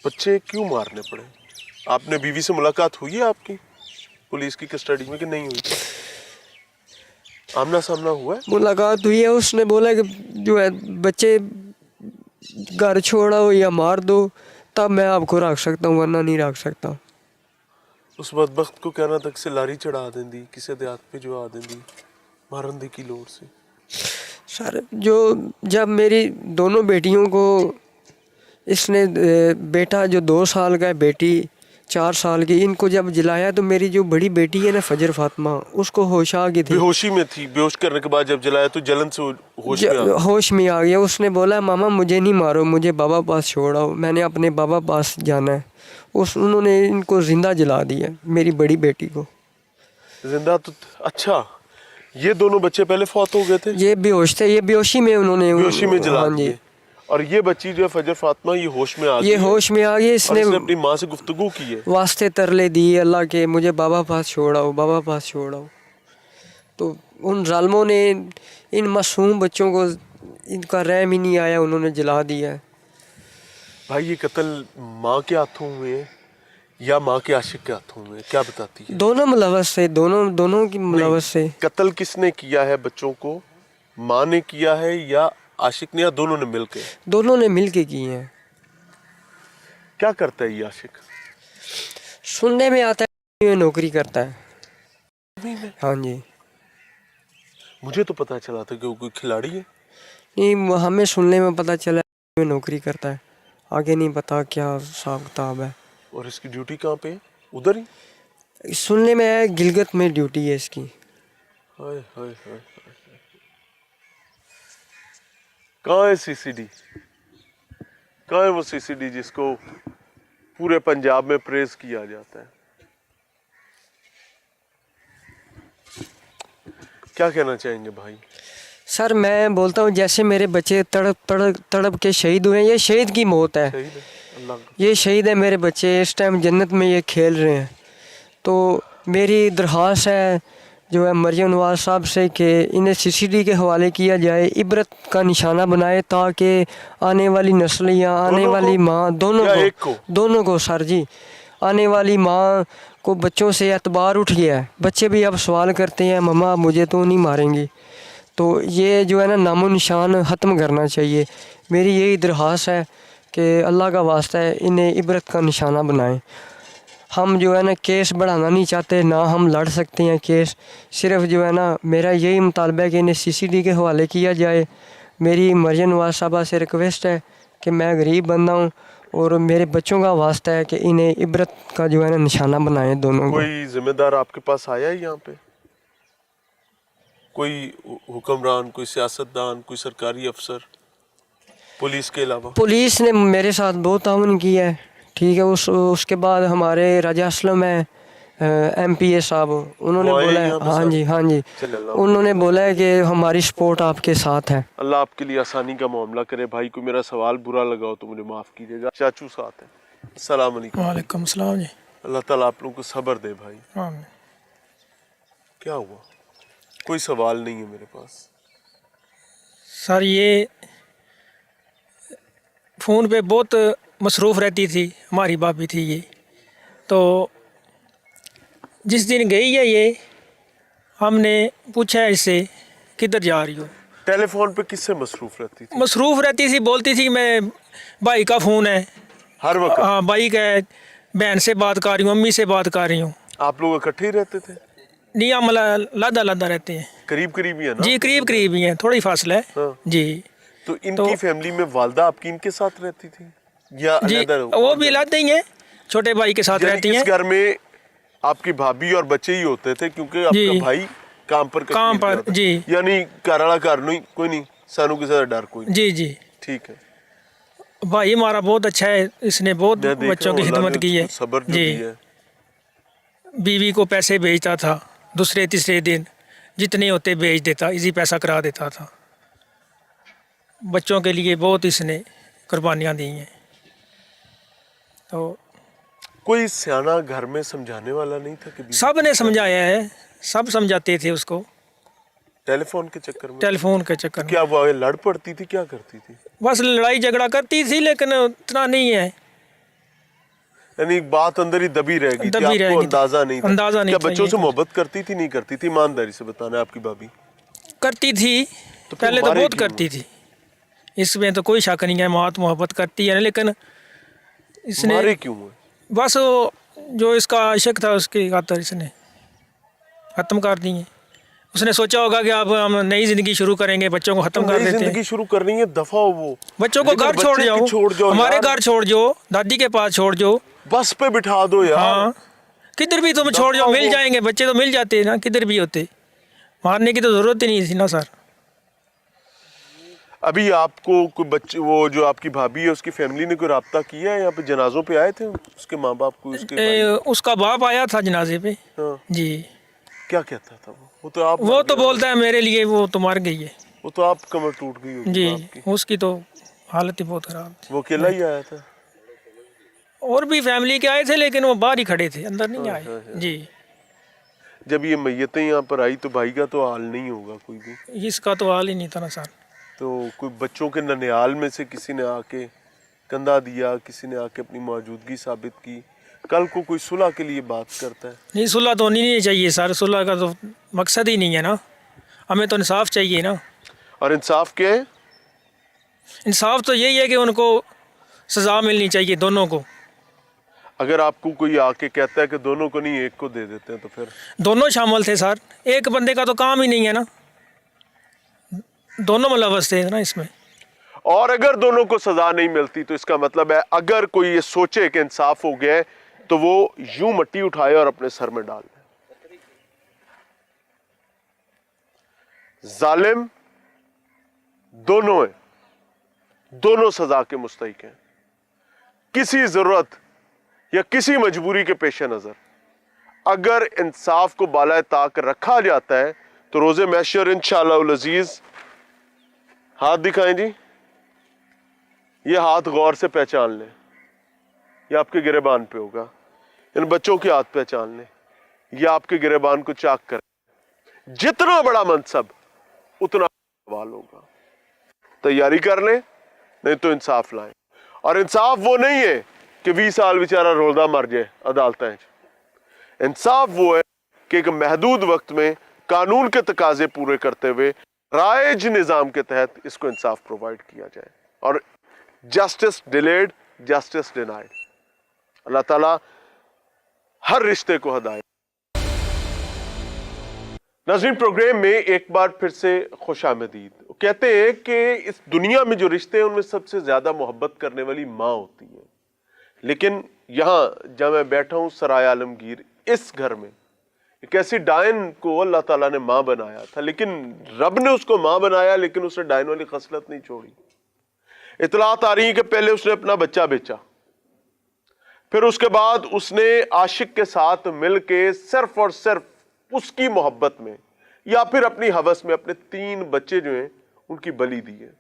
बच्चे क्यों मारने पड़े? आपने बीवी से मुलाकात हुई है आपकी पुलिस की कस्टडी में कि नहीं हुई? आमना सामना हुआ है? मुलाकात हुई है, उसने बोला कि जो है बच्चे घर छोड़ो या मार दो तब मैं आपको रख सकता हूँ, वरना नहीं रख सकता। उस बदबख्त को कहना तक से लारी चढ़ा देंदी, किसी देहात पे जो आ देंदी मारन दी की लोड़ से। सर जो जब मेरी दोनों बेटियों को इसने बेटा जो 2 साल का है, बेटी 4 साल की, इनको जब जलाया तो मेरी जो बड़ी बेटी है ना फजर फातिमा, उसको होश आ गई थी। बेहोशी में थी, बेहोश करने के बाद जब जलाया तो जलन से होश में आ गई। होश में आ गया। उसने बोला मामा मुझे नहीं मारो, मुझे बाबा पास छोड़ाओ, मैंने अपने बाबा पास जाना है। उन्होंने इनको जिंदा जला दिया, मेरी बड़ी बेटी को जिंदा। तो अच्छा, ये दोनों बच्चे पहले फौत हो गए थे? ये बेहोश थे, ये बेहोशी में उन्होंने बेहोशी में जला हाँ जी। दिए। और ये बच्ची जो है फजर फातिमा, ये होश में आ गई। ये होश में आ गई। इसने अपनी माँ से गुफ्तगू की है, वास्ते तरले दिए अल्लाह के, मुझे बाबा पास छोड़ाओ, बाबा पास छोड़ाओ। तो उन जालिमों ने इन मासूम बच्चों को इनका रहम ही नहीं आया, उन्होंने जला दिया है। भाई ये कत्ल माँ के हाथों हुए या माँ के आशिक के हाथों हुए, क्या बताती है? दोनों मुलवस से, दोनों की मुलवस से। कत्ल किसने किया है बच्चों को? माँ ने किया है या आशिक ने, या दोनों ने मिलकर? दोनों ने मिल के किए हैं। क्या करता है ये आशिक? सुनने में आता है ये नौकरी करता है। हाँ जी। मुझे तो पता चला था कि वो कोई खिलाड़ी है। नहीं, हमें सुनने में पता चला ये नौकरी करता है, आगे नहीं पता क्या हिसाब किताब है। और इसकी ड्यूटी कहाँ पे है? उधर ही? सुनने में आया गिलगित में ड्यूटी है इसकी। हाय हाय हाय। कहाँ है सीसीडी? कहाँ है वो सीसीडी जिसको पूरे पंजाब में प्रेज किया जाता है? क्या कहना चाहेंगे भाई? सर मैं बोलता हूँ जैसे मेरे बच्चे तड़प के शहीद हुए हैं, ये शहीद की मौत है। शहीद है अल्लाह। ये शहीद है मेरे बच्चे, इस टाइम जन्नत में ये खेल रहे हैं। तो मेरी दरख्वास्त है जो है मरियम नवाज साहब से कि इन्हें सीसीडी के हवाले किया जाए, इबरत का निशाना बनाए, ताकि आने वाली नस्ल या आने वाली माँ, दोनों को सर जी, आने वाली माँ को बच्चों से एतबार उठ गया है। बच्चे भी अब सवाल करते हैं मम्मा मुझे तो नहीं मारेंगी। तो ये जो है ना नामो निशान ख़त्म करना चाहिए। मेरी यही दरख्वास्त है कि अल्लाह का वास्ता है इन्हें इबरत का निशाना बनाएं। हम जो है ना केस बढ़ाना नहीं चाहते, ना हम लड़ सकते हैं केस। सिर्फ जो है ना मेरा यही मुतालबा है कि इन्हें सीसीडी के हवाले किया जाए। मेरी मरियम नवाज साहबा से रिक्वेस्ट है कि मैं गरीब बंदा हूँ और मेरे बच्चों का वास्ता है कि इन्हें इबरत का जो है ना निशाना बनाएं दोनों को। कोई जिम्मेदार आपके पास आया है यहाँ पे? कोई हुक्मरान, कोई सियासतदान, कोई सरकारी अफसर पुलिस के अलावा? पुलिस ने मेरे साथ बहुत ताउन किया है, ठीक है। उसके बाद हमारे राजा असलम है MPA साहब, उन्होंने बोला है हाँ जी हाँ जी, उन्होंने बोला है कि हमारी सपोर्ट आपके साथ है। अल्लाह आपके लिए आसानी का मामला करे। भाई को मेरा सवाल बुरा लगा हो तो मुझे माफ़ कीजिएगा। चाचू साथ है। अस्सलाम वालेकुम। वालेकुम सलाम जी। अल्लाह ताला आप लोगों को सब्र दे भाई। आमीन। क्या हुआ? कोई सवाल नहीं है मेरे पास। सर ये फ़ोन पे बहुत मसरूफ़ रहती थी, हमारी भाभी थी ये। तो जिस दिन गई है ये, हमने पूछा इससे किधर जा रही हो। टेलीफोन पे किससे मसरूफ़ रहती थी? मसरूफ़ रहती थी, बोलती थी मैं भाई का फ़ोन है हर वक्त? हाँ भाई का है, बहन से बात कर रही हूँ, अम्मी से बात कर रही हूँ। आप लोग इकट्ठे ही रहते थे? नहीं हम लादा रहते हैं। करीब करीब ही है ना? जी करीब ही है, थोड़ी फासला है। हाँ। जी। तो इनकी फैमिली में वालदा आपकी इनके साथ रहती थी या जी अलग? वो भी लाते ही हैं, छोटे भाई के साथ रहती हैं। इस घर में आपकी भाभी और बच्चे ही होते थे क्योंकि आपका भाई काम पर जी, यानी घर वाला घर नहीं, कोई नहीं, सानू किसी का डर कोई नहीं। जी जी। ठीक है। भाई हमारा बहुत अच्छा है, इसने बहुत बच्चों की खिदमत की है। सब्र जो जी। है। बीवी को पैसे भेजता था, दूसरे तीसरे दिन जितने होते भेज देता, इसी पैसा करा देता था। बच्चों के लिए बहुत इसने कुर्बानियाँ दी हैं। तो कोई सियाना घर में समझाने वाला नहीं था कि? सब ने समझाया है, सब समझाते थे उसको। टेलीफोन के चक्कर में? टेलीफोन के चक्कर में। क्या वो लड़ पड़ती थी, क्या करती थी? बस लड़ाई झगड़ा करती थी, लेकिन उतना नहीं है। یعنی ایک بات اندر ہی دبی رہ گئی تھی, دبی رہ آپ کو گئی تھی. اندازہ نہیں تھا. اندازہ نہیں کیا تھا بچوں یہ سے کچھ. محبت کرتی تھی نہیں کرتی تھی؟ ایمانداری سے بتانا آپ کی بھابھی. کرتی تھی, تو پھر پہلے تو مارے بہت کیوں؟ کرتی تھی, اس میں تو کوئی شک نہیں ہے, بہت محبت کرتی ہے, لیکن اس نے مارے کیوں ہے؟ بس وہ جو اس کا عشق تھا اس کی خاطر اس نے ختم کر دی ہیں. اس نے سوچا ہوگا کہ اب ہم نئی زندگی شروع کریں گے, بچوں کو تو ختم کر نئی دیتے ہیں, زندگی شروع کرنی ہے, دفعہ ہو وہ بچوں کو لیکن گھر چھوڑ بچے کی جاؤ, ہمارے یار. گھر چھوڑ جاؤ, دادی کے پاس چھوڑ جاؤ, بس پہ بٹھا دو یار. ہاں کدھر بھی تم چھوڑ جاؤ, دفعہ مل وہ. جائیں گے بچے, تو مل جاتے نا کدھر بھی ہوتے, مارنے کی تو ضرورت ہی نہیں تھی نا سر. ابھی آپ کو کوئی بچے, وہ جو آپ کی بھابھی ہے اس کی فیملی نے کوئی رابطہ کیا ہے؟ یہاں پہ جنازوں پہ آئے تھے اس کے ماں باپ کو, اس کے بھائی؟ اس کا باپ آیا تھا جنازے پہ. ہاں. جی کیا کہتا تھا وہ تو آپ وہ مر تو گیا. بولتا ہے میرے لیے وہ تو مر گئی ہے. وہ تو آپ کمر ٹوٹ گئی ہوگی جی باپ کی. اس کی تو حالت ہی بہت خراب تھی. وہ اکیلا ہی آیا تھا؟ اور بھی فیملی کے آئے تھے لیکن وہ باہر ہی کھڑے تھے, اندر نہیں آئے. جی جب یہ میتیں یہاں پر آئی تو بھائی کا تو حال نہیں ہوگا کوئی بھی, اس کا تو حال ہی نہیں تھا نا سر. تو کوئی بچوں کے ننیال میں سے کسی نے آ کے کندھا دیا, کسی نے آ کے اپنی موجودگی ثابت کی, کل کو کوئی صلح کے لیے بات کرتا ہے. نہیں صلح تو ہونی نہیں چاہیے سر, صلح کا تو مقصد ہی نہیں ہے نا, ہمیں تو انصاف چاہیے نا. اور انصاف کیا ہے؟ انصاف تو یہی ہے کہ ان کو سزا ملنی چاہیے دونوں کو. اگر آپ کو کوئی آ کے کہتا ہے کہ دونوں کو نہیں ایک کو دے دیتے ہیں تو پھر؟ دونوں شامل تھے سر, ایک بندے کا تو کام ہی نہیں ہے نا, دونوں ملوث تھے نا اس میں. اور اگر دونوں کو سزا نہیں ملتی تو اس کا مطلب ہے اگر کوئی یہ سوچے کہ انصاف ہو گیا ہے تو وہ یوں مٹی اٹھائے اور اپنے سر میں ڈال دے. ظالم دونوں ہیں, دونوں سزا کے مستحق ہیں. کسی ضرورت یا کسی مجبوری کے پیش نظر اگر انصاف کو بالائے طاق رکھا جاتا ہے تو روز محشر انشاءاللہ العزیز, ہاتھ دکھائیں جی, یہ ہاتھ غور سے پہچان لیں, یہ آپ کے گریبان پہ ہوگا, ان بچوں کے ہاتھ پہچان لیں, یہ آپ کے گریبان کو چاک کریں. جتنا بڑا منصب اتنا سوال ہوگا. تیاری کر لیں, نہیں تو انصاف لائیں. اور انصاف وہ نہیں ہے کہ 20 سال بیچارہ رولدہ مر جائے عدالتیں. انصاف وہ ہے کہ ایک محدود وقت میں قانون کے تقاضے پورے کرتے ہوئے رائج نظام کے تحت اس کو انصاف پرووائڈ کیا جائے. اور جسٹس ڈیلیڈ جسٹس ڈینائڈ. اللہ تعالیٰ ہر رشتے کو ہدایت. ناظرین پروگرام میں ایک بار پھر سے خوش آمدید. کہتے ہیں کہ اس دنیا میں جو رشتے ہیں ان میں سب سے زیادہ محبت کرنے والی ماں ہوتی ہے, لیکن یہاں جہاں میں بیٹھا ہوں سرائے عالمگیر, اس گھر میں ایک ایسی ڈائن کو اللہ تعالیٰ نے ماں بنایا تھا, لیکن رب نے اس کو ماں بنایا لیکن اس نے ڈائن والی خصلت نہیں چھوڑی. اطلاعات آ رہی ہیں کہ پہلے اس نے اپنا بچہ بیچا, پھر اس کے بعد اس نے عاشق کے ساتھ مل کے صرف اور صرف اس کی محبت میں یا پھر اپنی ہوس میں اپنے 3 بچے جو ہیں ان کی بلی دی ہے.